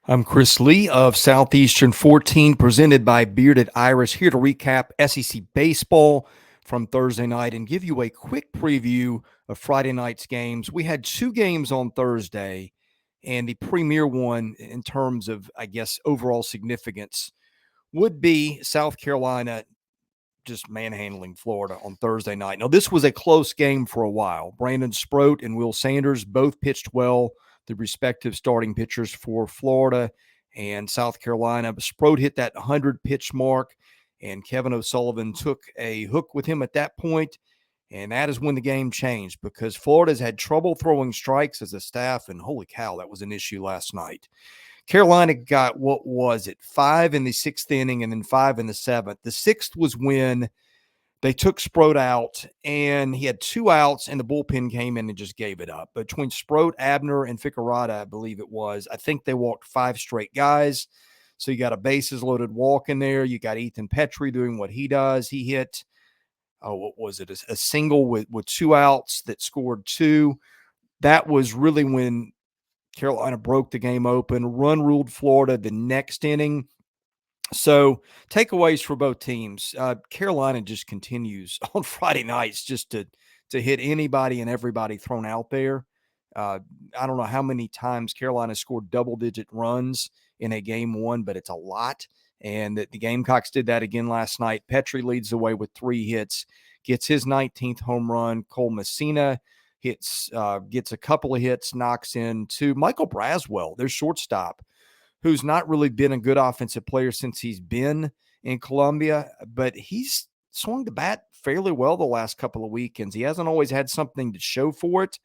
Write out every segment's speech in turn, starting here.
I'm Chris Lee of Southeastern 14, presented by Bearded Iris, here to recap SEC baseball from Thursday night and give you a quick preview of Friday night's games. We had two games on Thursday, and the premier one in terms of, I guess, overall significance would be South Carolina just manhandling Florida on Thursday night. Now, this was a close game for a while. Brandon Sproat and Will Sanders both pitched well, the respective starting pitchers for Florida and South Carolina. But Sproat hit that 100-pitch mark, and Kevin O'Sullivan took a hook with him at that point, and that is when the game changed because Florida's had trouble throwing strikes as a staff, and holy cow, that was an issue last night. Carolina got, what was it, 5 in the sixth inning and then 5 in the seventh. The sixth was when they took Sproat out, and he had 2 outs, and the bullpen came in and just gave it up. Between Sproat, Abner, and Ficarrata, I believe it was, I think they walked 5 straight guys. So you got a bases-loaded walk in there. You got Ethan Petry doing what he does. He hit, what was it, a single with 2 outs that scored 2. That was really when Carolina broke the game open, run ruled Florida the next inning. So takeaways for both teams. Carolina just continues on Friday nights just to hit anybody and everybody thrown out there. I don't know how many times Carolina scored double-digit runs in a game one, but it's a lot. And the Gamecocks did that again last night. Petry leads the way with 3 hits, gets his 19th home run. Cole Messina gets a couple of hits, knocks in 2. Michael Braswell, their shortstop, who's not really been a good offensive player since he's been in Columbia, but he's swung the bat fairly well the last couple of weekends. He hasn't always had something to show for it,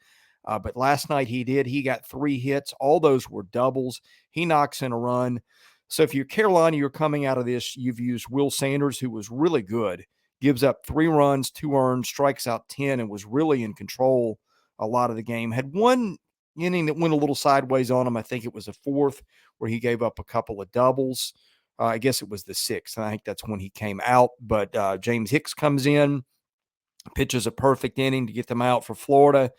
but last night he did. He got 3 hits. All those were doubles. He knocks in a run. So if you're Carolina, you're coming out of this, you've used Will Sanders, who was really good, gives up 3 runs, 2 earned, strikes out 10, and was really in control a lot of the game. Had one inning that went a little sideways on him. I think it was a 4th where he gave up a couple of doubles. I guess it was the 6th, and I think that's when he came out. But James Hicks comes in, pitches a perfect inning to get them out for Florida.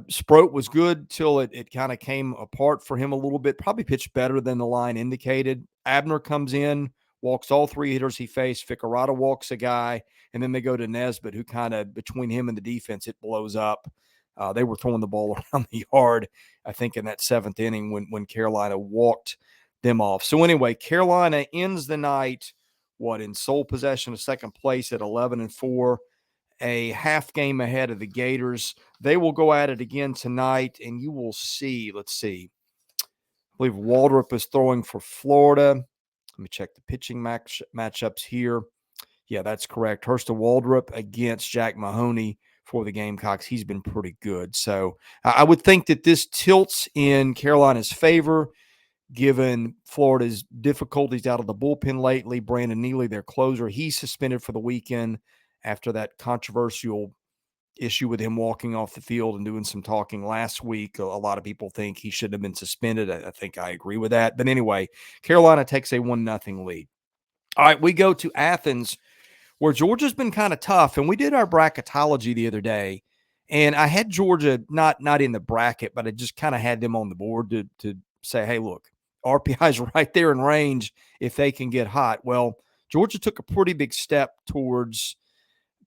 Sproat was good till it kind of came apart for him a little bit. Probably pitched better than the line indicated. Abner comes in, walks all 3 hitters he faced. Ficarrata walks a guy, and then they go to Nesbitt, who kind of, between him and the defense, it blows up. They were throwing the ball around the yard, I think, in that 7th inning when Carolina walked them off. So anyway, Carolina ends the night, in sole possession of second place at 11-4, a half game ahead of the Gators. They will go at it again tonight, and you will see, let's see, I believe Waldrop is throwing for Florida. Let me check the pitching matchups here. Yeah, that's correct. Hursta Waldrop against Jack Mahoney for the Gamecocks. He's been pretty good. So I would think that this tilts in Carolina's favor, given Florida's difficulties out of the bullpen lately. Brandon Neely, their closer, he's suspended for the weekend after that controversial issue with him walking off the field and doing some talking last week. A lot of people think he should have been suspended. I think I agree with that. But anyway, Carolina takes a 1-0 lead. All right, we go to Athens, where Georgia's been kind of tough. And we did our bracketology the other day, and I had Georgia not in the bracket, but I just kind of had them on the board to say, hey, look, RPI's right there in range if they can get hot. Well, Georgia took a pretty big step towards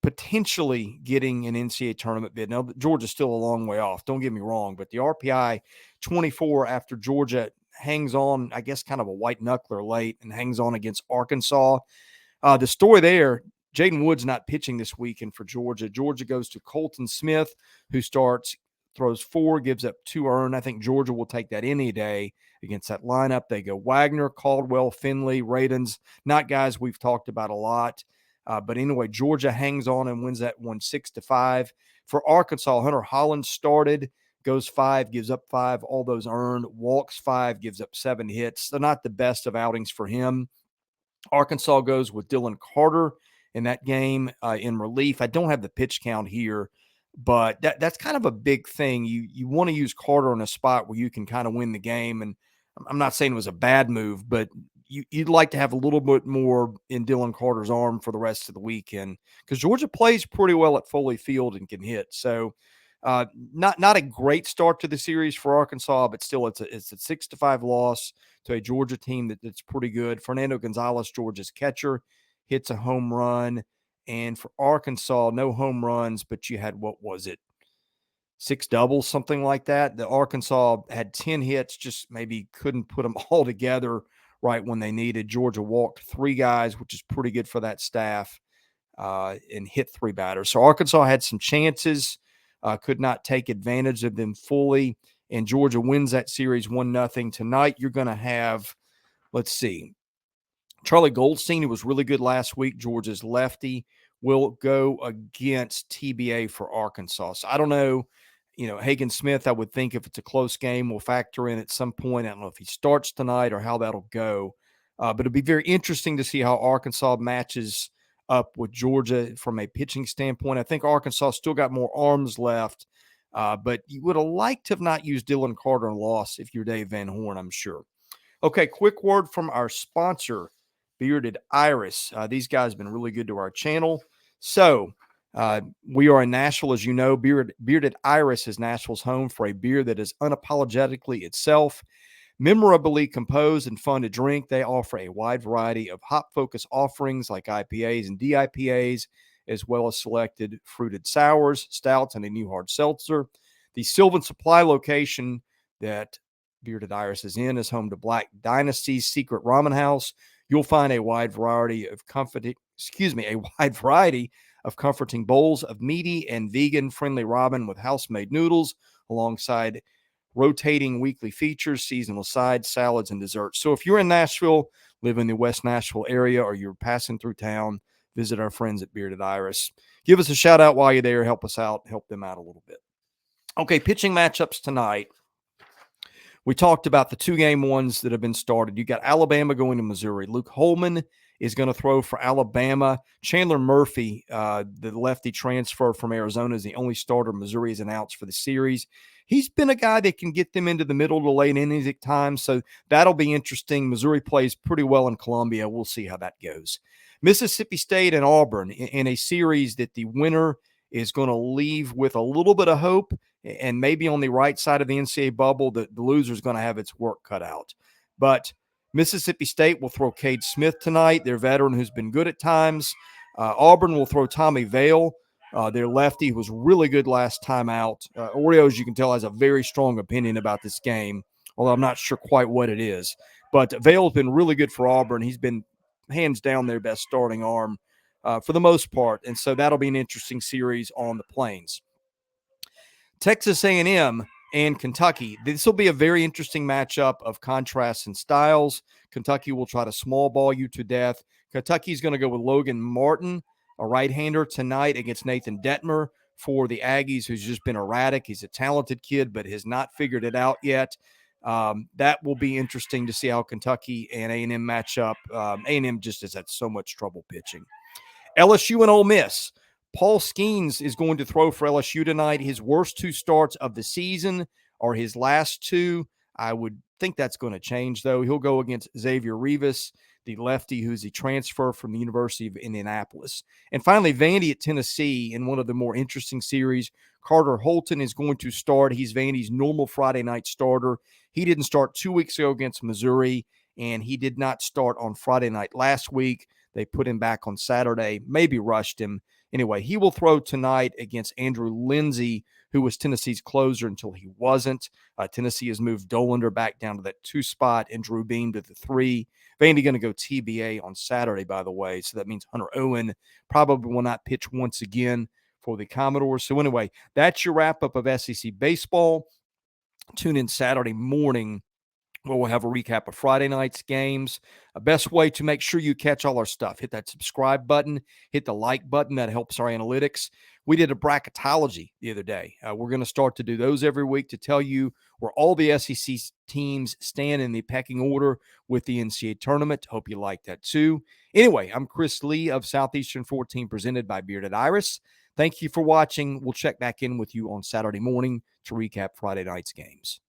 potentially getting an NCAA tournament bid. Now, Georgia's still a long way off, don't get me wrong, but the RPI 24 after Georgia hangs on, I guess kind of a white knuckler late, and hangs on against Arkansas. The story there, Jaden Wood's not pitching this weekend for Georgia. Georgia goes to Kolten Smith, who starts, throws 4, gives up 2 earned. I think Georgia will take that any day against that lineup. They go Wagner, Caldwell, Finley, Radens, not guys we've talked about a lot. But anyway, Georgia hangs on and wins that one 6-5. For Arkansas, Hunter Hollan started, goes 5, gives up 5, all those earned, walks 5, gives up 7 hits. They're not the best of outings for him. Arkansas goes with Dylan Carter in that game in relief. I don't have the pitch count here, but that's kind of a big thing. You want to use Carter in a spot where you can kind of win the game. And I'm not saying it was a bad move, but you'd like to have a little bit more in Dylan Carter's arm for the rest of the weekend, because Georgia plays pretty well at Foley Field and can hit. So Not a great start to the series for Arkansas, but still it's a 6-5 loss to a Georgia team that's pretty good. Fernando Gonzalez, Georgia's catcher, hits a home run. And for Arkansas, no home runs, but you had, what was it, 6 doubles, something like that. The Arkansas had 10 hits, just maybe couldn't put them all together right when they needed. Georgia walked 3 guys, which is pretty good for that staff, and hit 3 batters. So Arkansas had some chances, could not take advantage of them fully, and Georgia wins that series 1-0. Tonight you're going to have, let's see, Charlie Goldstein, who was really good last week, Georgia's lefty, will go against TBA for Arkansas. So I don't know, Hagen Smith, I would think if it's a close game, will factor in at some point. I don't know if he starts tonight or how that'll go. But it'll be very interesting to see how Arkansas matches up with Georgia from a pitching standpoint. I think Arkansas still got more arms left, but you would have liked to have not used Dylan Carter and loss if you're Dave Van Horn, I'm sure. Okay, quick word from our sponsor, Bearded Iris. These guys have been really good to our channel. So we are in Nashville, as you know. Bearded Iris is Nashville's home for a beer that is unapologetically itself, memorably composed and fun to drink. They offer a wide variety of hop-focused offerings like IPAs and DIPAs, as well as selected fruited sours, stouts, and a new hard seltzer. The Sylvan Supply location that Bearded Iris is in is home to Black Dynasty's Secret Ramen House. You'll find a wide variety of comforting bowls of meaty and vegan-friendly ramen with house-made noodles, alongside rotating weekly features, seasonal sides, salads, and desserts. So if you're in Nashville, live in the West Nashville area, or you're passing through town, visit our friends at Bearded Iris. Give us a shout out while you're there. Help us out. Help them out a little bit. Okay, pitching matchups tonight. We talked about the 2-game ones that have been started. You got Alabama going to Missouri. Luke Holman is going to throw for Alabama. Chandler Murphy, the lefty transfer from Arizona, is the only starter Missouri has announced for the series. He's been a guy that can get them into the middle to late innings at times, so that'll be interesting. Missouri plays pretty well in Columbia. We'll see how that goes. Mississippi State and Auburn in a series that the winner is going to leave with a little bit of hope, and maybe on the right side of the NCAA bubble, the loser is going to have its work cut out. But Mississippi State will throw Cade Smith tonight, their veteran who's been good at times. Auburn will throw Tommy Vale, their lefty, who was really good last time out. Oreos, you can tell, has a very strong opinion about this game, although I'm not sure quite what it is. But Vale's been really good for Auburn. He's been hands down their best starting arm for the most part, and so that'll be an interesting series on the Plains. Texas A&M and Kentucky. This will be a very interesting matchup of contrasts and styles. Kentucky will try to small ball you to death. Kentucky's going to go with Logan Martin, a right-hander, tonight against Nathan Detmer for the Aggies, who's just been erratic. He's a talented kid, but has not figured it out yet. That will be interesting to see how Kentucky and A&M match up. A&M just has had so much trouble pitching. LSU and Ole Miss. Paul Skeens is going to throw for LSU tonight. His worst 2 starts of the season are his last 2. I would think that's going to change, though. He'll go against Xavier Rivas, the lefty who's a transfer from the University of Indianapolis. And finally, Vandy at Tennessee in one of the more interesting series. Carter Holton is going to start. He's Vandy's normal Friday night starter. He didn't start 2 weeks ago against Missouri, and he did not start on Friday night last week. They put him back on Saturday, maybe rushed him. Anyway, he will throw tonight against Andrew Lindsey, who was Tennessee's closer until he wasn't. Tennessee has moved Dolander back down to that 2 spot and Drew Beam to the 3. Vandy going to go TBA on Saturday, by the way. So that means Hunter Owen probably will not pitch once again for the Commodores. So anyway, that's your wrap-up of SEC baseball. Tune in Saturday morning where we'll have a recap of Friday night's games. A best way to make sure you catch all our stuff, hit that subscribe button, hit the like button. That helps our analytics. We did a bracketology the other day. We're going to start to do those every week to tell you where all the SEC teams stand in the pecking order with the NCAA tournament. Hope you like that too. Anyway, I'm Chris Lee of Southeastern 14, presented by Bearded Iris. Thank you for watching. We'll check back in with you on Saturday morning to recap Friday night's games.